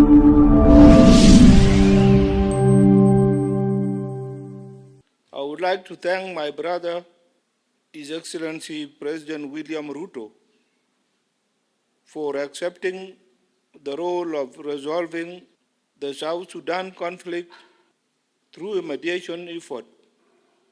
I would like to thank my brother, His Excellency President William Ruto, for accepting the role of resolving the South Sudan conflict through a mediation effort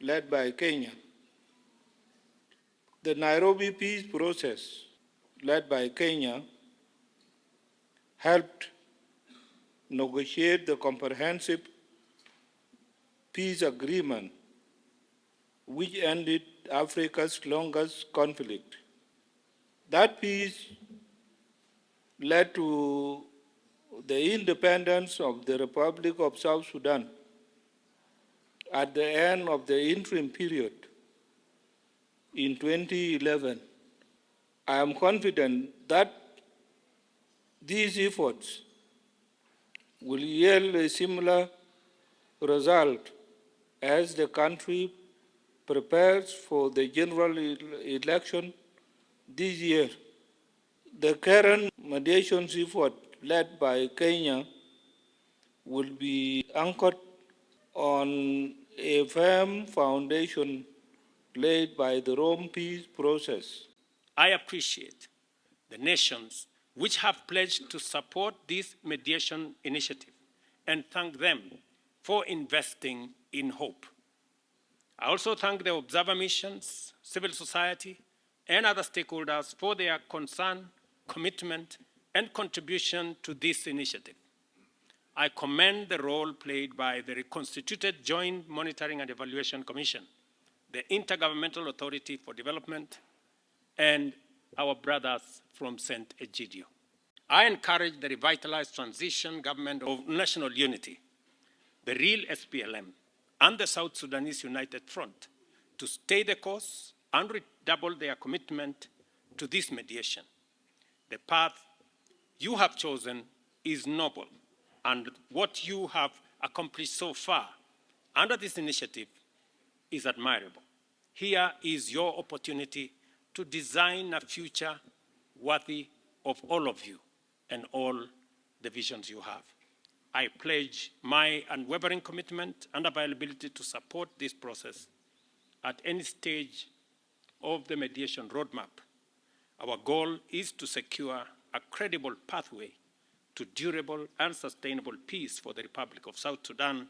led by Kenya. The Nairobi peace process led by Kenya helped negotiate the comprehensive peace agreement which ended Africa's longest conflict. That peace led to the independence of the Republic of South Sudan at the end of the interim period in 2011. I am confident that these efforts will yield a similar result as the country prepares for the general election this year. The current mediation effort led by Kenya will be anchored on a firm foundation laid by the Rome peace process. I appreciate the nations which have pledged to support this mediation initiative and thank them for investing in hope. I also thank the observer missions, civil society, and other stakeholders for their concern, commitment, and contribution to this initiative. I commend the role played by the reconstituted Joint Monitoring and Evaluation Commission, the Intergovernmental Authority for Development, and our brothers from St. Egidio. I encourage the revitalized transition government of national unity, the real SPLM, and the South Sudanese United Front to stay the course and redouble their commitment to this mediation. The path you have chosen is noble, and what you have accomplished so far under this initiative is admirable. Here is your opportunity to design a future worthy of all of you and all the visions you have. I pledge my unwavering commitment and availability to support this process at any stage of the mediation roadmap. Our goal is to secure a credible pathway to durable and sustainable peace for the Republic of South Sudan,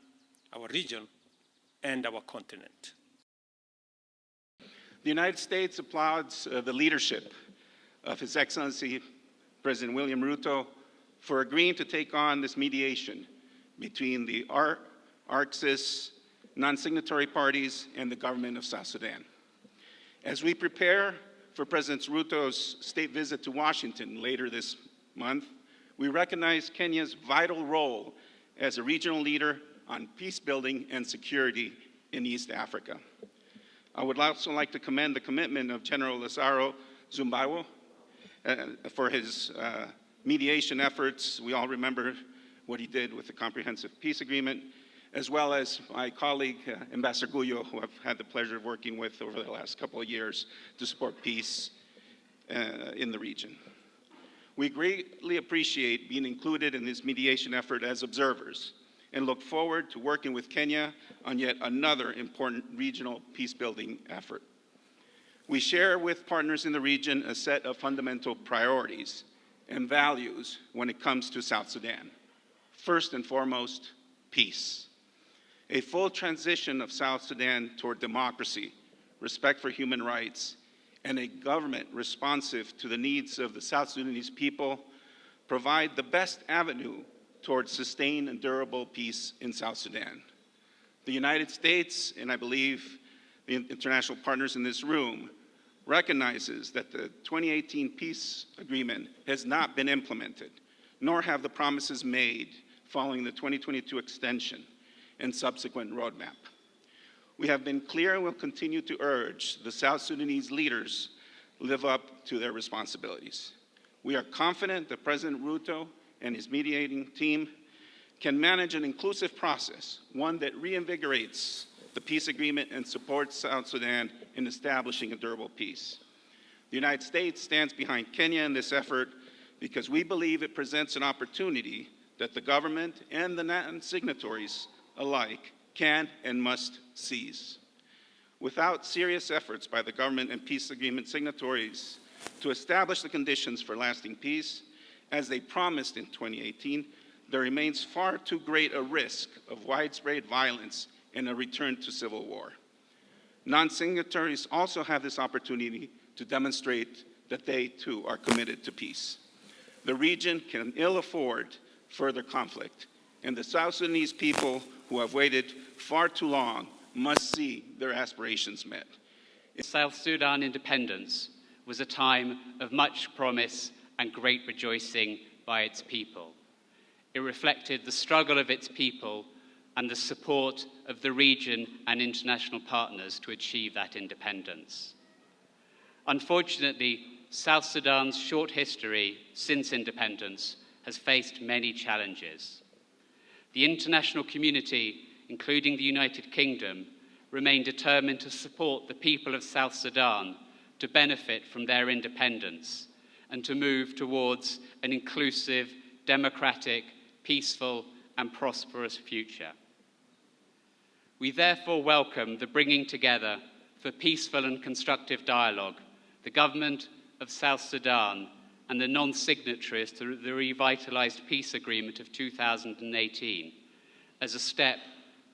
our region, and our continent. The United States applauds the leadership of His Excellency President William Ruto for agreeing to take on this mediation between the ARCSIS non-signatory parties and the government of South Sudan. As we prepare for President Ruto's state visit to Washington later this month, we recognize Kenya's vital role as a regional leader on peace building and security in East Africa. I would also like to commend the commitment of General Lazaro Zumbawo for his mediation efforts. We all remember what he did with the Comprehensive Peace Agreement, as well as my colleague, Ambassador Gullo, who I've had the pleasure of working with over the last couple of years to support peace in the region. We greatly appreciate being included in this mediation effort as observers and look forward to working with Kenya on yet another important regional peace-building effort. We share with partners in the region a set of fundamental priorities and values when it comes to South Sudan. First and foremost, peace. A full transition of South Sudan toward democracy, respect for human rights, and a government responsive to the needs of the South Sudanese people provide the best avenue towards sustained and durable peace in South Sudan. The United States, and I believe the international partners in this room, recognizes that the 2018 peace agreement has not been implemented, nor have the promises made following the 2022 extension and subsequent roadmap. We have been clear and will continue to urge the South Sudanese leaders live up to their responsibilities. We are confident that President Ruto and his mediating team can manage an inclusive process, one that reinvigorates the peace agreement and supports South Sudan in establishing a durable peace. The United States stands behind Kenya in this effort because we believe it presents an opportunity that the government and the non-signatories alike can and must seize. Without serious efforts by the government and peace agreement signatories to establish the conditions for lasting peace, as they promised in 2018, there remains far too great a risk of widespread violence and a return to civil war. Non-signatories also have this opportunity to demonstrate that they too are committed to peace. The region can ill afford further conflict, and the South Sudanese people who have waited far too long must see their aspirations met. South Sudan independence was a time of much promise and great rejoicing by its people. It reflected the struggle of its people and the support of the region and international partners to achieve that independence. Unfortunately, South Sudan's short history since independence has faced many challenges. The international community, including the United Kingdom, remain determined to support the people of South Sudan to benefit from their independence and to move towards an inclusive, democratic, peaceful, and prosperous future. We therefore welcome the bringing together for peaceful and constructive dialogue the government of South Sudan and the non-signatories to the revitalized peace agreement of 2018 as a step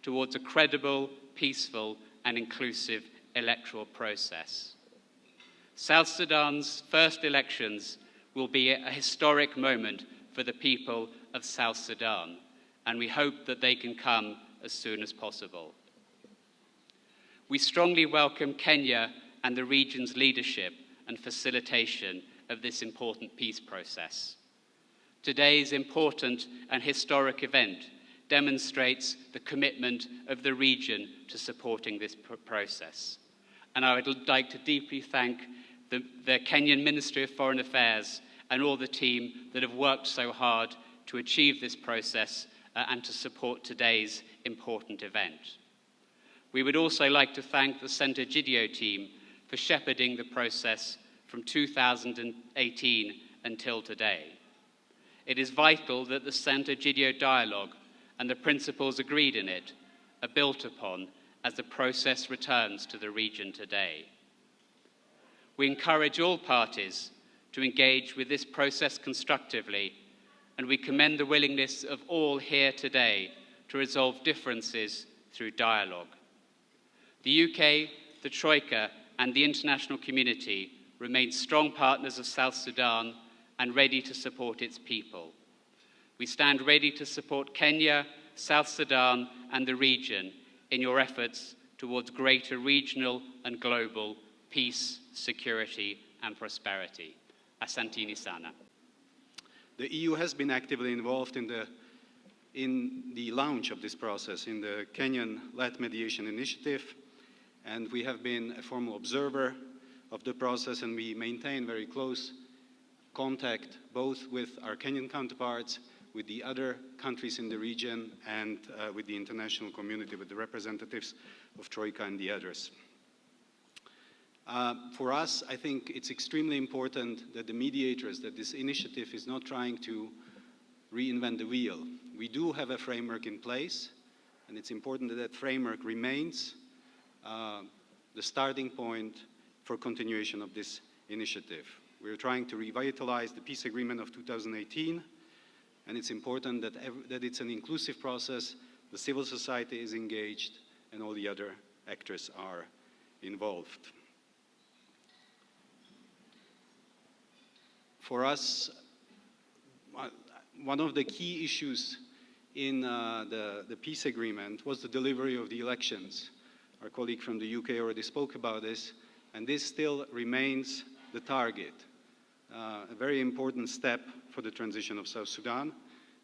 towards a credible, peaceful, and inclusive electoral process. South Sudan's first elections will be a historic moment for the people of South Sudan, and we hope that they can come as soon as possible. We strongly welcome Kenya and the region's leadership and facilitation of this important peace process. Today's important and historic event demonstrates the commitment of the region to supporting this process. And I would like to deeply thank the Kenyan Ministry of Foreign Affairs and all the team that have worked so hard to achieve this process and to support today's important event. We would also like to thank the Centre Gidio team for shepherding the process from 2018 until today. It is vital that the Centre Gidio dialogue and the principles agreed in it are built upon as the process returns to the region today. We encourage all parties to engage with this process constructively, and we commend the willingness of all here today to resolve differences through dialogue. The UK, the Troika, and the international community remain strong partners of South Sudan and ready to support its people. We stand ready to support Kenya, South Sudan, and the region in your efforts towards greater regional and global peace, security, and prosperity. Asanteni sana. The EU has been actively involved in the launch of this process in the Kenyan-led mediation initiative, and we have been a formal observer of the process, and we maintain very close contact both with our Kenyan counterparts, with the other countries in the region, and with the international community, with the representatives of Troika and the others. For us, I think it's extremely important that the mediators, that this initiative is not trying to reinvent the wheel. We do have a framework in place, and it's important that that framework remains the starting point for continuation of this initiative. We're trying to revitalize the peace agreement of 2018, and it's important that it's an inclusive process, the civil society is engaged, and all the other actors are involved. For us, one of the key issues in the peace agreement was the delivery of the elections. Our colleague from the UK already spoke about this, and this still remains the target, a very important step for the transition of South Sudan.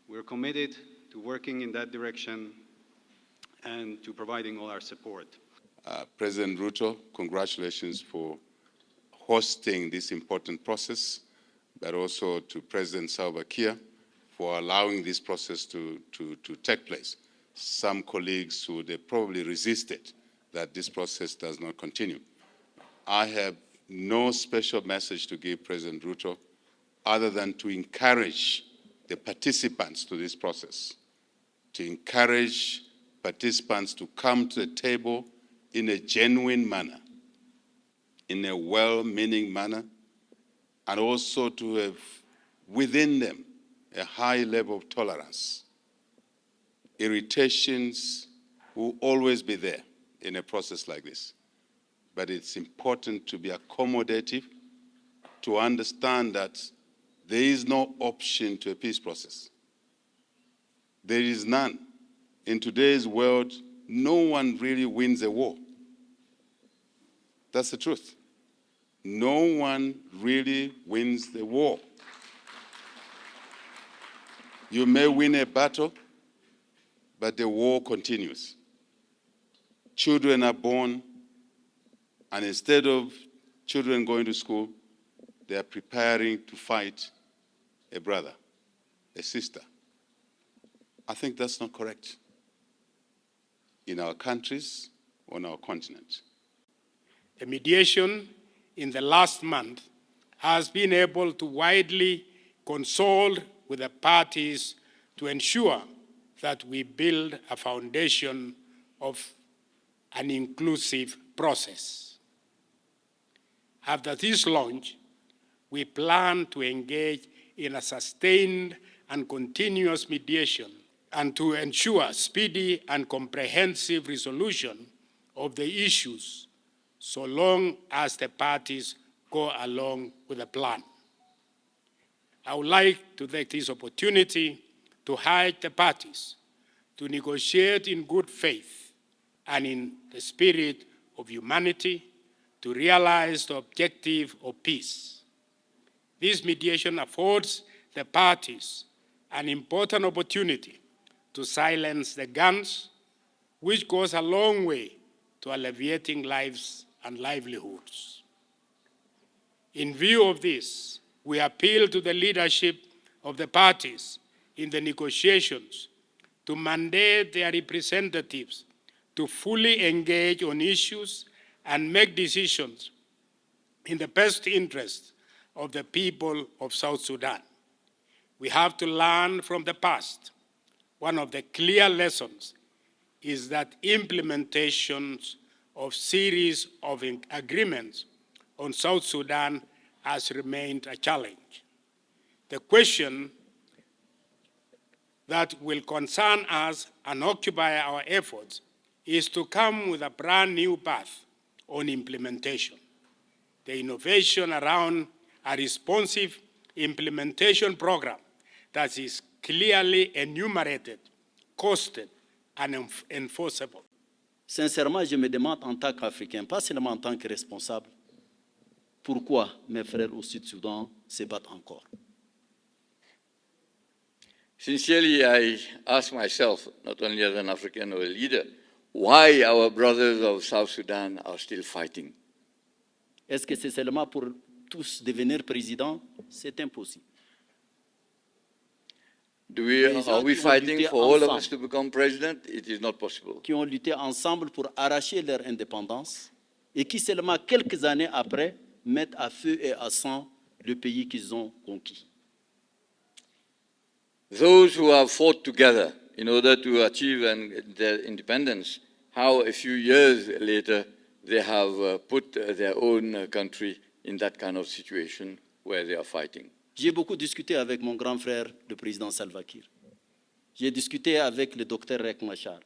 We're committed to working in that direction and to providing all our support. President Ruto, congratulations for hosting this important process, but also to President Salva Kiir for allowing this process to take place. Some colleagues would have probably resisted that this process does not continue. I have no special message to give President Ruto other than to encourage the participants to this process, to encourage participants to come to the table in a genuine manner, in a well-meaning manner, and also to have within them a high level of tolerance. Irritations will always be there in a process like this, but it's important to be accommodative, to understand that there is no option to a peace process. There is none. In today's world, no one really wins a war. That's the truth. No one really wins the war. You may win a battle, but the war continues. Children are born, and instead of children going to school, they are preparing to fight a brother, a sister. I think that's not correct in our countries, on our continent. The mediation in the last month has been able to widely consult with the parties to ensure that we build a foundation of an inclusive process. After this launch, we plan to engage in a sustained and continuous mediation and to ensure speedy and comprehensive resolution of the issues so long as the parties go along with the plan. I would like to take this opportunity to urge the parties to negotiate in good faith and in the spirit of humanity to realize the objective of peace. This mediation affords the parties an important opportunity to silence the guns, which goes a long way to alleviating lives and livelihoods. In view of this, we appeal to the leadership of the parties in the negotiations to mandate their representatives to fully engage on issues and make decisions in the best interest of the people of South Sudan. We have to learn from the past. One of the clear lessons is that implementations of series of agreements on South Sudan has remained a challenge. The question that will concern us and occupy our efforts is to come with a brand new path on implementation. The innovation around a responsive implementation program that is clearly enumerated, costed, and enforceable. Sincèrement, je me demande en tant qu'Africain, pas seulement en tant que responsable, pourquoi mes frères au Sud-Soudan se battent encore? Sincerely, I ask myself, not only as an African or a leader, why our brothers of South Sudan are still fighting. Est-ce que c'est seulement pour tous devenir président? C'est impossible. Are we fighting for all of us to become president? It is not possible. Qui ont lutté ensemble pour arracher leur indépendance et qui seulement quelques années après mettent à feu et à sang le pays qu'ils ont conquis. Those who have fought together in order to achieve their independence, how a few years later they have put their own country in that kind of situation where they are fighting. J'ai beaucoup discuté avec mon grand frère, le président Salva Kiir. J'ai discuté avec le docteur Riek Machar.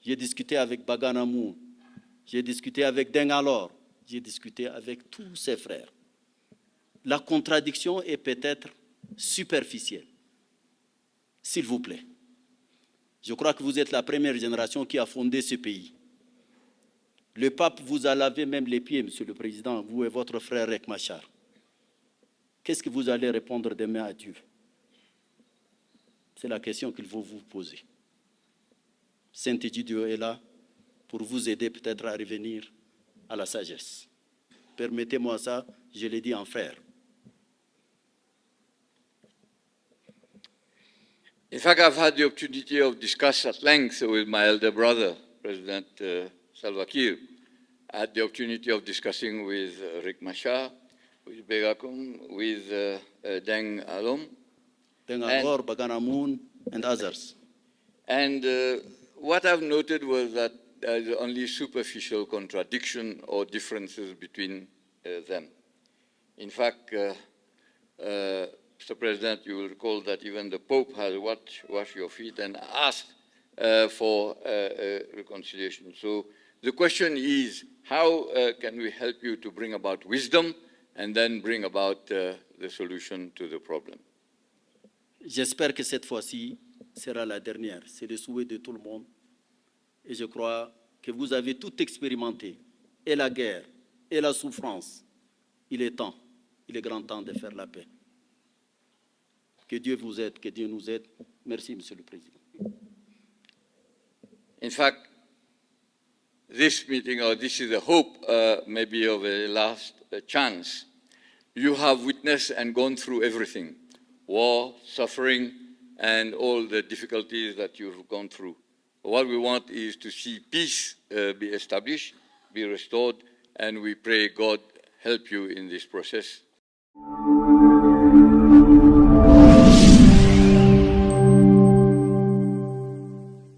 J'ai discuté avec Baganamou. J'ai discuté avec Dengalor. J'ai discuté avec tous ses frères. La contradiction est peut-être superficielle. S'il vous plaît. Je crois que vous êtes la première génération qui a fondé ce pays. Le pape vous a lavé même les pieds, Monsieur le Président, vous et votre frère Riek Machar. Qu'est-ce que vous allez répondre demain à Dieu? C'est la question qu'il faut vous poser. Saint-Dieu est là pour vous aider peut-être à revenir à la sagesse. Permettez-moi ça, je l'ai dit en frère. In fact, I've had the opportunity of discuss at length with my elder brother, President Salva Kiir. I had the opportunity of discussing with Riek Machar, with Begakum, with Deng Alom. Dengalor, Baganamoon, and others. And what I've noted was that there is only superficial contradiction or differences between them. In fact, Mr. President, you will recall that even the Pope has washed your feet and asked for reconciliation. So the question is, how can we help you to bring about wisdom and then bring about the solution to the problem? J'espère que cette fois-ci sera la dernière. C'est le souhait de tout le monde. Et je crois que vous avez tout expérimenté, et la guerre, et la souffrance. Il est temps, il est grand temps de faire la paix. Que Dieu vous aide, que Dieu nous aide. Merci, Monsieur le Président. In fact, this meeting, or this is a hope maybe of a last chance. You have witnessed and gone through everything, war, suffering, and all the difficulties that you've gone through. What we want is to see peace be established, be restored, and we pray God help you in this process.